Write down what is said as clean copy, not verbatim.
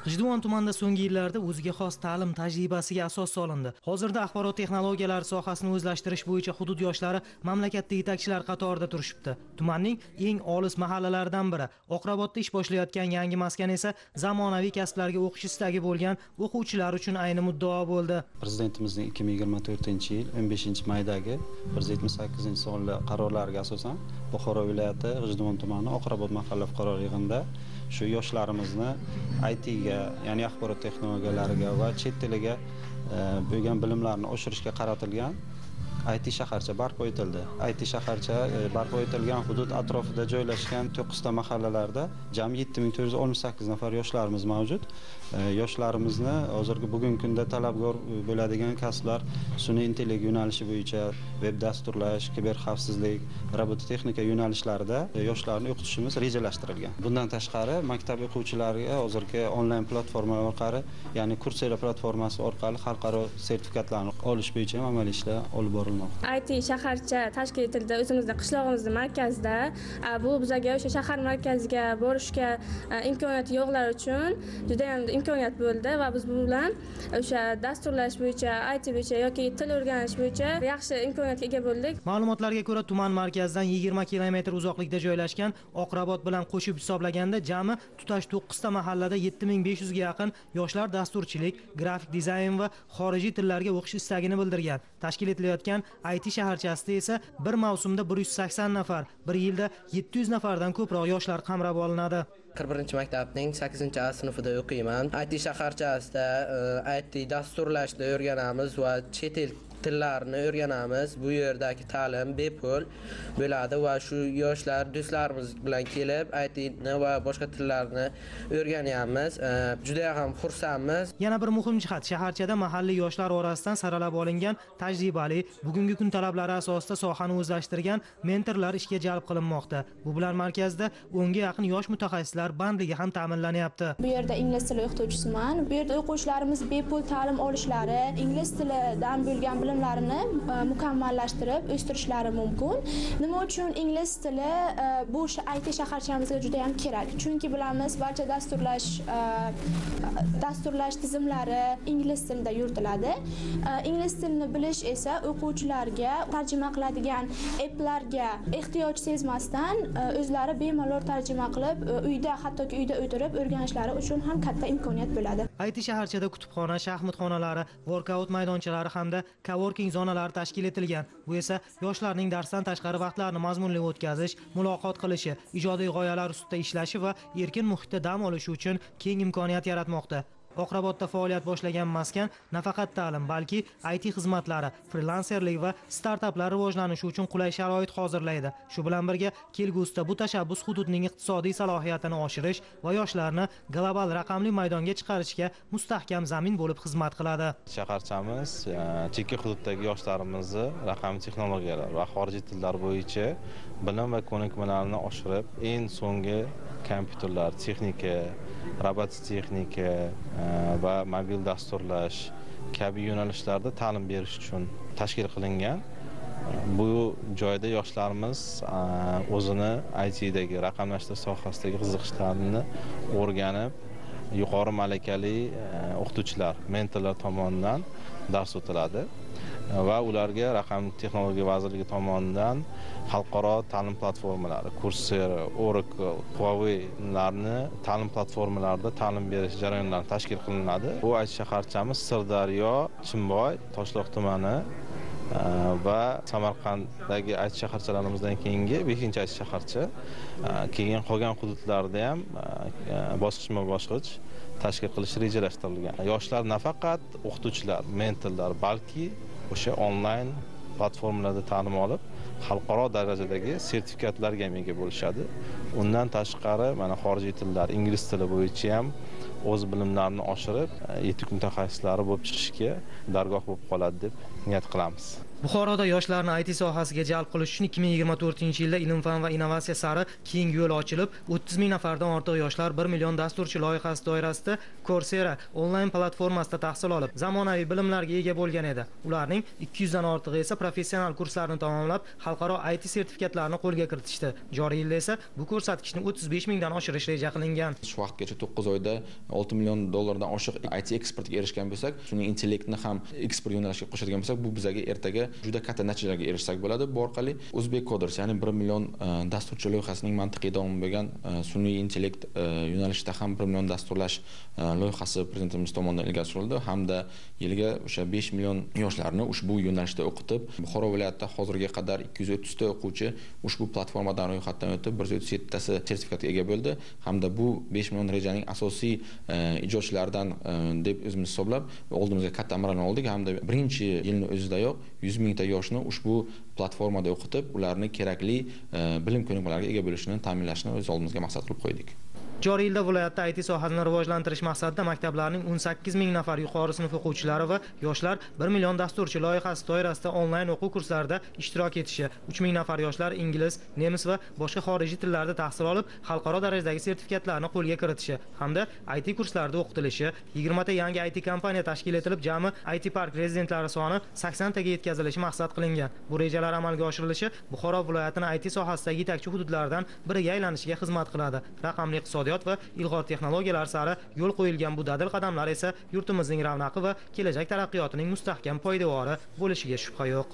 G'ijduvon tumanida so'nggi yillarda o'ziga xos ta'lim tajribasiga asos solindi. Hozirda axborot texnologiyalari sohasini o'zlashtirish bo'yicha hudud yoshlari mamlakatda yetakchilar qatorida turishibdi. Tumanning eng olis mahallalaridan biri Oqrabotda ish boshlayotgan yangi maskan esa zamonaviy kasblarga o'qish istagi bo'lgan o'quvchilar uchun ayni muddao bo'ldi. Prezidentimizning 2024-yil 15-maydagi 178-sonli qarorlariga asosan Buxoro viloyati G'ijduvon tumani Oqrabot mahalla fuqaro yig'inida shu yoshlarimizni ITga, ya'ni axborot texnologiyalariga va chet tiliga bo'lgan bilimlarni oshirishga qaratilgan IT shaharcha barpo etildi. IT shaharcha barpo etilgan hudud atrofida joylashgan 9 ta mahallalarda jami 7468 nafar yoshlarimiz mavjud. Yoshlarimizni hozirgi bugungi kunda talabgor bo'ladigan kasblar sun'iy intellekt yo'nalishi bo'yicha veb dasturlash, kiber xavfsizlik, robototexnika yo'nalishlarida yoshlarni o'qitishimiz rejalashtirilgan. Bundan tashqari maktab o'quvchilariga hozirgi onlayn platformalar orqali, ya'ni Coursera platformasi orqali xalqaro sertifikatlarni olish bo'yicha ham amaliy ishlar olib borilmoqda. IT shaharcha tashkil etildi o'zimizning qishlog'imizning markazida. Bu bizga o'sha shahar markaziga borishga imkoniyati yo'qlar uchun juda ham imkoniyat bo'ldi va biz bu bilan o'sha dasturlash bo'yicha, IT bo'yicha yoki til o'rganish bo'yicha yaxshi imkoniyatga ega bo'ldik. Ma'lumotlarga ko'ra, tuman markazidan 20 kilometr uzoqlikda joylashgan Oqrabot bilan qo'shib hisoblaganda jami tutash 9 ta mahallada 7500 ga yaqin yoshlar dasturchilik, grafik dizayn va xorijiy tillarga o'qish istagini bildirgan. Tashkil etilayotgan IT shaharchasida esa bir mavsumda 180 nafar, bir yilda 700 nafardan ko'proq yoshlar qamrab olinadi. 41-maktabning 8-sinfida o'qiyman. IT shaharchasida IT dasturlashni o'rganamiz va chet el tillarini o'rganamiz. Bu yerdagi ta'lim bepul bo'ladi va shu yoshlar do'stlarimiz bilan kelib IT ni va boshqa tillarni o'rganyapmiz. Juda ham xursandmiz. Yana bir muhim jihat, shaharchada mahalliy yoshlar orasidan saralab olingan tajribali, bugungi kun talablari asosida sohani o'zlashtirgan mentorlar ishga jalb qilinmoqda. Bu bilan markazda 10 ga yaqin yosh mutaxassislar bandligi ham ta'minlanyapti. Bu yerda ingliz tili o'qituvchisiman. Bu yerda o'quvchilarimiz bepul ta'lim olishlari, ingliz tilidan bo'lgan bilimlarini mukammallashtirib o'stirishlari mumkin. Nima uchun ingliz tili bu IT shaharchamizga juda ham kerak? Chunki bilamiz, barcha dasturlash tizimlari ingliz tilida yuritiladi. Ingliz tilini bilish esa o'quvchilarga tarjima qiladigan applarga ehtiyoj sezmasdan o'zlari bemalol tarjima qilib, hattoki uyda o'tirib o'rganishlari uchun ham katta imkoniyat bo'ladi. IT shaharchada kutubxona, shaxmat xonalari, workout maydonchalari hamda coworking zonalari tashkil etilgan. Bu esa yoshlarning darsdan tashqari vaqtlarini mazmunli o'tkazish, muloqot qilishi, ijodiy g'oyalar ustida ishlashi va erkin muhitda dam olishi uchun keng imkoniyat yaratmoqda. Oqrabotda faoliyat boshlagan maskan nafaqat ta'lim, balki IT xizmatlari, frilanserlik va startaplar rivojlanishi uchun qulay sharoit hozirlaydi. Shu bilan birga kelgusida bu tashabbus hududning iqtisodiy salohiyatini oshirish va yoshlarni global raqamli maydonga chiqarishga mustahkam zamin bo'lib xizmat qiladi. Shaharchamiz chekka hududdagi yoshlarimizni raqamli texnologiyalar va xorijiy tillar bo'yicha bilim va ko'nikmalarini oshirib, eng so'nggi kompyuterlar, texnika, robototexnika va mobil dasturlash kabi yo'nalishlarda ta'lim berish uchun tashkil qilingan. Bu joyda yoshlarimiz o'zini ITdagi raqamlashtirish sohasidagi qiziqishlarini o'rganib, yuqori malakali o'qituvchilar, mentorlar tomonidan dars o'tiladi va ularga Raqamli texnologiya vazirligi tomonidan xalqaro ta'lim platformalari, Coursera, Oracle, Huawei'larni ta'lim platformalarida ta'lim berish jarayonlari tashkil qilinadi. Bu IT shaharchamiz Sirdaryo, Chimboy, Toshloq tumani va Samarqanddagi IT shaharchalarimizdan keyingi 5-chi IT shaharcha. Keyin qolgan hududlarda ham bosqichma-bosqich tashkil qilish rejalashtirilgan. Yoshlar nafaqat o'qituvchilar, mentorlar, balki o'sha onlayn platformalarda ta'lim olib, xalqaro darajadagi sertifikatlarga ham ega bo'lishadi. Undan tashqari, mana xorijiy tillar, ingliz tili bo'yicha ham o'z bilimlarini oshirib, yetuk mutaxassislari bo'lib chiqishga dargoh bo'lib qoladi deb niyat qilamiz. Buxoroda yoshlarni IT sohasiga jalb qilish uchun 2024-yilda ilm-fan va innovatsiya sari keng yo'l ochilib, 30 ming nafardan ortiq yoshlar 1 million dasturchi loyihasi doirasida Coursera onlayn platformasida tahsil olib, zamonaviy bilimlarga ega bo'lgan edi. Ularning 200 dan ortig'i esa professional kurslarni tamomlab, xalqaro IT sertifikatlarini qo'lga kiritishdi. Joriy yilda esa bu ko'rsatkichni 35 mingdan oshirish reja qilingan. Shu vaqtgacha 9 oyda 6 million dollardan oshiq IT eksportiga erishgan bo'lsak, sun'iy intellektni ham eksport yo'nalishiga qo'shadigan bo'lsak, bu bizga ertaga juda katta natijalarga erishsak bo'ladi. Bu orqali O'zbek Coders, ya'ni 1 million dasturchi loyihasining mantiqiy davomi bo'lgan sun'iy intellekt yo'nalishida ham 1 million dasturlash loyihasi prezidentimiz tomonidan ilgari surildi hamda yiliga o'sha 5 million yoshlarni ushbu yo'nalishda o'qitib, Buxoro viloyatida hozirga qadar 230 ta o'quvchi ushbu platformadan ro'yxatdan o'tib 137 tasi sertifikatga ega bo'ldi hamda bu 5 million rejaning asosiy ijodchilaridan deb o'zimiz hisoblab oldimizga katta amallarni oldik hamda birinchi yilning o'zidayoq 100 mingta yoshni ushbu platformada o'qitib, ularni kerakli bilim ko'nikmalariga ega bo'lishini ta'minlashni o'z oldimizga maqsad qilib qo'ydik. Joriy yilda viloyatda IT sohasini rivojlantirish maqsadida maktablarning 18 ming nafar yuqori sinf o'quvchilari va yoshlar 1 million dasturchi loyihasi doirasida onlayn o'quv kurslarida ishtirok etishi, 3 ming nafar yoshlar ingliz, nemis va boshqa xorijiy tillarda tahsil olib, xalqaro darajadagi sertifikatlarni qo'lga kiritishi hamda IT kurslarida o'qitilishi, 20 ta yangi IT kompaniya tashkil etilib, jami IT park rezidentlari soni 80 taga yetkazilishi maqsad qilingan. Bu rejalar amalga oshirilishi Buxoro viloyatining IT sohasidagi yetakchi hududlardan biriga aylanishiga xizmat qiladi. Raqamli iqtisodiyot va ilg'or texnologiyalar sari yo'l qo'yilgan bu dadil qadamlar esa yurtimizning ravnaqi va kelajak taraqqiyotining mustahkam poydevori bo'lishiga shubha yo'q.